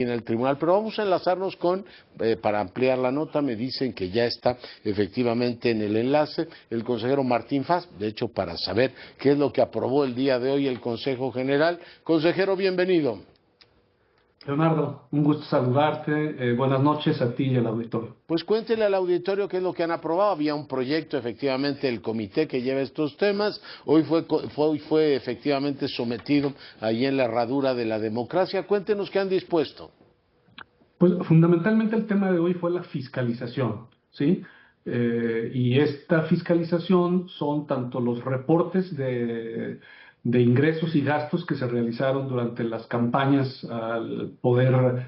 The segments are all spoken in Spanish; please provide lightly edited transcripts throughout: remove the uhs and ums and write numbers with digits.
en el tribunal, pero vamos a enlazarnos con, para ampliar la nota, me dicen que ya está efectivamente en el enlace el consejero Martín Faz, de hecho para saber qué es lo que aprobó el día de hoy el Consejo General. Consejero, bienvenido. Leonardo, un gusto saludarte, buenas noches a ti y al auditorio. Pues cuéntele al auditorio qué es lo que han aprobado. Había un proyecto, efectivamente, el comité que lleva estos temas, hoy fue efectivamente sometido ahí en la herradura de la democracia. Cuéntenos qué han dispuesto. Pues fundamentalmente el tema de hoy fue la fiscalización, ¿sí? Y esta fiscalización son tanto los reportes de ingresos y gastos que se realizaron durante las campañas al Poder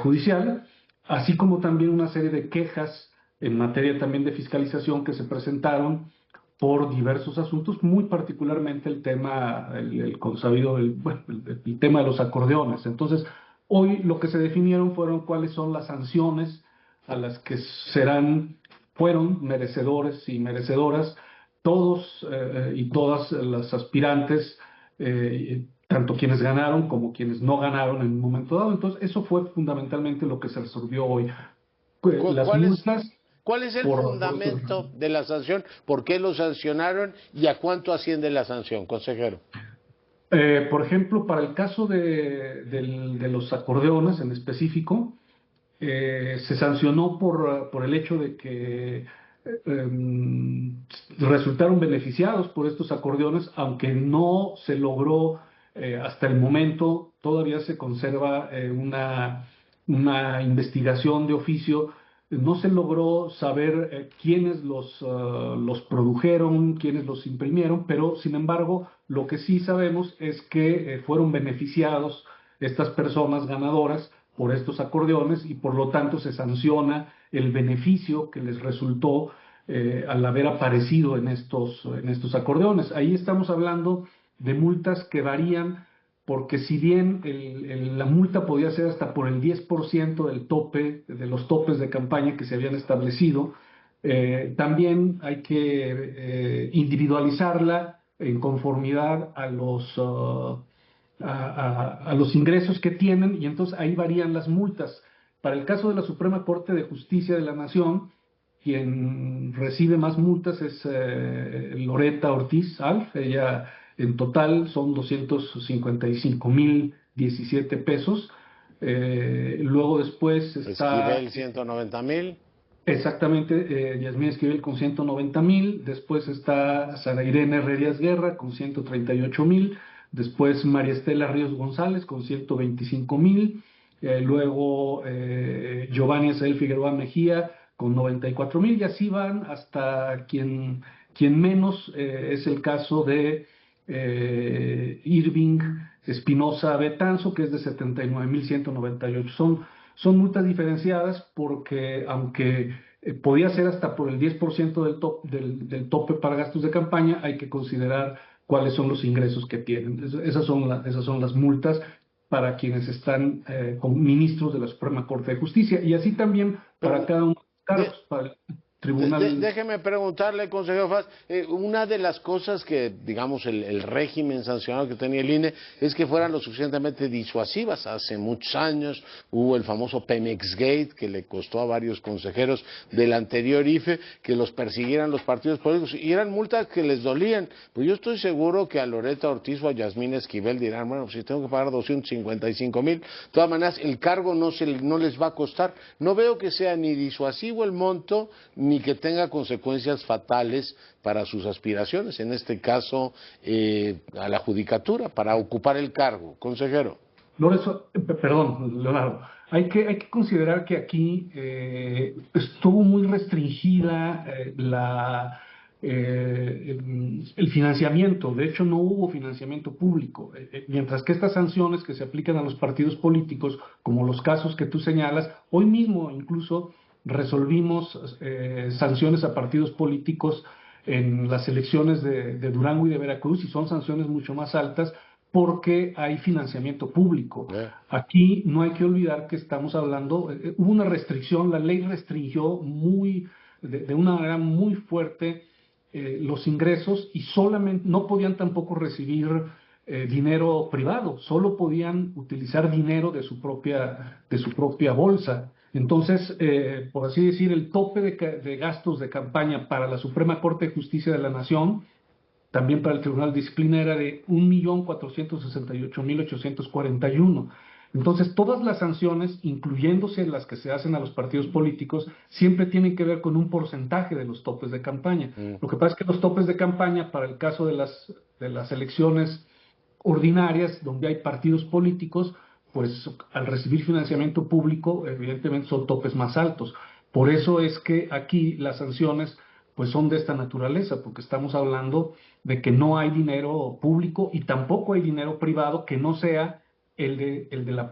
Judicial, así como también una serie de quejas en materia también de fiscalización que se presentaron por diversos asuntos, muy particularmente el tema, el consabido, el tema de los acordeones. Entonces, hoy lo que se definieron fueron cuáles son las sanciones a las que fueron merecedores y merecedoras todos y todas las aspirantes, tanto quienes ganaron como quienes no ganaron en un momento dado. Entonces, eso fue fundamentalmente lo que se resolvió hoy. Las multas. ¿Cuál es el fundamento de la sanción? ¿Por qué lo sancionaron y a cuánto asciende la sanción, consejero? Por ejemplo, para el caso de los acordeones en específico, se sancionó por el hecho de que resultaron beneficiados por estos acordeones, aunque no se logró hasta el momento, todavía se conserva una investigación de oficio. No se logró saber quiénes los produjeron, quiénes los imprimieron, pero sin embargo lo que sí sabemos es que fueron beneficiados estas personas ganadoras por estos acordeones y por lo tanto se sanciona el beneficio que les resultó al haber aparecido en estos acordeones. Ahí estamos hablando de multas que varían, porque si bien la multa podía ser hasta por el 10% de los topes de campaña que se habían establecido, también hay que individualizarla en conformidad a los ingresos que tienen, y entonces ahí varían las multas. Para el caso de la Suprema Corte de Justicia de la Nación, quien recibe más multas es Loretta Ortiz Alf. Ella en total son 255,017 pesos. Luego después está... Esquivel, 190,000. Exactamente, Yasmín Esquivel con 190,000. Después está Sara Irene Herrerías Guerra con 138,000. Después María Estela Ríos González con 125,000. Luego Giovanni Azael Figueroa Mejía con 94,000, y así van hasta quien menos, es el caso de Irving Espinosa Betanzo, que es de 79,198. Son multas diferenciadas porque, aunque podía ser hasta por el 10% del tope para gastos de campaña, hay que considerar cuáles son los ingresos que tienen. Esas son las multas para quienes están como ministros de la Suprema Corte de Justicia, y así también para cada uno de los cargos, para el tribunal. Déjeme preguntarle, consejero Faz, una de las cosas que, digamos, el régimen sancionado que tenía el INE es que fueran lo suficientemente disuasivas. Hace muchos años hubo el famoso Pemex Gate, que le costó a varios consejeros del anterior IFE que los persiguieran los partidos políticos, y eran multas que les dolían. Pues yo estoy seguro que a Loretta Ortiz o a Yasmín Esquivel dirán, bueno, si tengo que pagar 255,000, de todas maneras el cargo no les va a costar. No veo que sea ni disuasivo el monto, ni que tenga consecuencias fatales para sus aspiraciones, en este caso a la judicatura, para ocupar el cargo. Consejero. Perdón, Leonardo, hay que considerar que aquí estuvo muy restringida el financiamiento. De hecho, no hubo financiamiento público, mientras que estas sanciones que se aplican a los partidos políticos, como los casos que tú señalas, hoy mismo incluso resolvimos sanciones a partidos políticos en las elecciones de Durango y de Veracruz, y son sanciones mucho más altas porque hay financiamiento público. Aquí no hay que olvidar que estamos hablando, hubo una restricción, la ley restringió de una manera muy fuerte los ingresos, y solamente no podían tampoco recibir dinero privado, solo podían utilizar dinero de su propia bolsa. Entonces, por así decir, el tope de gastos de campaña para la Suprema Corte de Justicia de la Nación, también para el Tribunal de Disciplina, era de 1.468.841. Entonces, todas las sanciones, incluyéndose las que se hacen a los partidos políticos, siempre tienen que ver con un porcentaje de los topes de campaña. Lo que pasa es que los topes de campaña, para el caso de las elecciones ordinarias, donde hay partidos políticos, pues al recibir financiamiento público, evidentemente son topes más altos. Por eso es que aquí las sanciones pues son de esta naturaleza, porque estamos hablando de que no hay dinero público y tampoco hay dinero privado que no sea el de la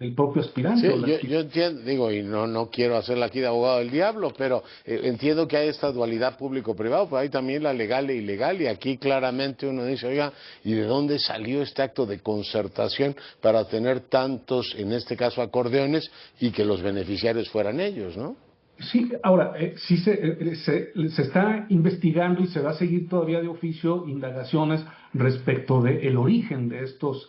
del propio aspirante. Sí, yo entiendo, digo, y no quiero hacerla aquí de abogado del diablo, pero entiendo que hay esta dualidad público-privado, pero hay también la legal e ilegal, y aquí claramente uno dice, oiga, ¿y de dónde salió este acto de concertación para tener tantos, en este caso, acordeones, y que los beneficiarios fueran ellos, ¿no? Sí, ahora, sí se está investigando y se va a seguir todavía de oficio indagaciones respecto del origen de estos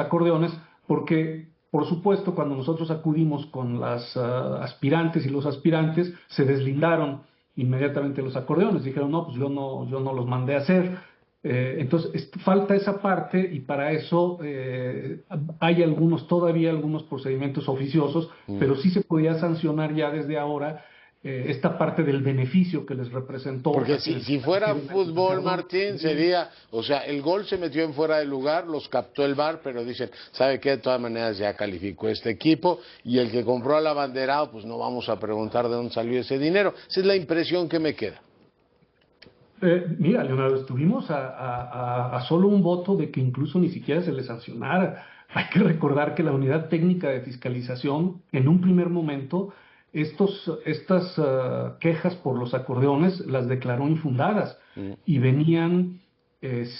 acordeones, porque, por supuesto, cuando nosotros acudimos con las aspirantes y los aspirantes, se deslindaron inmediatamente los acordeones. Dijeron, no, pues yo no los mandé a hacer. Entonces, falta esa parte, y para eso hay todavía algunos procedimientos oficiosos, pero sí se podía sancionar ya desde ahora esta parte del beneficio que les representó. Porque si fuera fútbol, Martín, sería, o sea, el gol se metió en fuera de lugar, los captó el VAR, pero dicen, ¿sabe qué? De todas maneras ya calificó este equipo, y el que compró al abanderado, pues no vamos a preguntar de dónde salió ese dinero. Esa es la impresión que me queda. Mira, Leonardo, estuvimos a solo un voto de que incluso ni siquiera se le sancionara. Hay que recordar que la Unidad Técnica de Fiscalización, en un primer momento, estas quejas por los acordeones las declaró infundadas y venían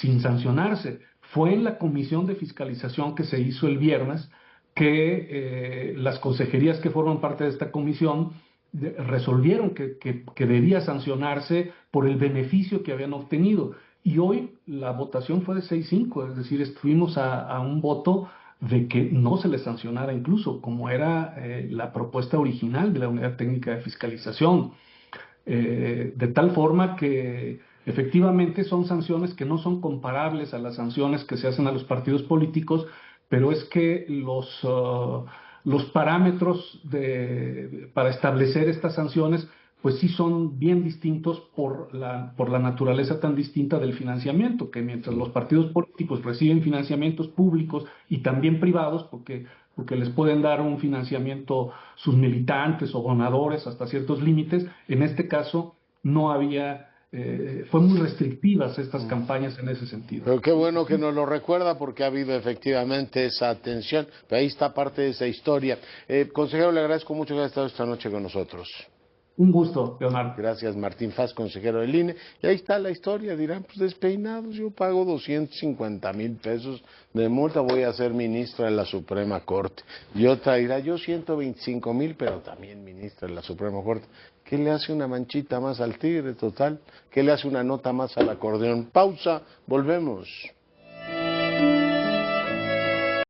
sin sancionarse. Fue en la comisión de fiscalización que se hizo el viernes que las consejerías que forman parte de esta comisión resolvieron que debía sancionarse por el beneficio que habían obtenido. Y hoy la votación fue de 6-5, es decir, estuvimos a un voto de que no se les sancionara, incluso como era la propuesta original de la Unidad Técnica de Fiscalización. De tal forma que efectivamente son sanciones que no son comparables a las sanciones que se hacen a los partidos políticos, pero es que los parámetros para establecer estas sanciones pues sí son bien distintos por la naturaleza tan distinta del financiamiento, que mientras los partidos políticos reciben financiamientos públicos y también privados, porque les pueden dar un financiamiento sus militantes o donadores hasta ciertos límites, en este caso no había, fue muy restrictivas estas campañas en ese sentido. Pero qué bueno que nos lo recuerda, porque ha habido efectivamente esa atención, pero ahí está parte de esa historia. Consejero, le agradezco mucho que haya estado esta noche con nosotros. Un gusto, Leonardo. Gracias, Martín Faz, consejero del INE. Y ahí está la historia, dirán, pues despeinados, yo pago 250,000 pesos de multa, voy a ser ministro de la Suprema Corte. Y otra dirá, yo 125,000, pero también ministro de la Suprema Corte. ¿Qué le hace una manchita más al tigre, total? ¿Qué le hace una nota más al acordeón? Pausa, volvemos.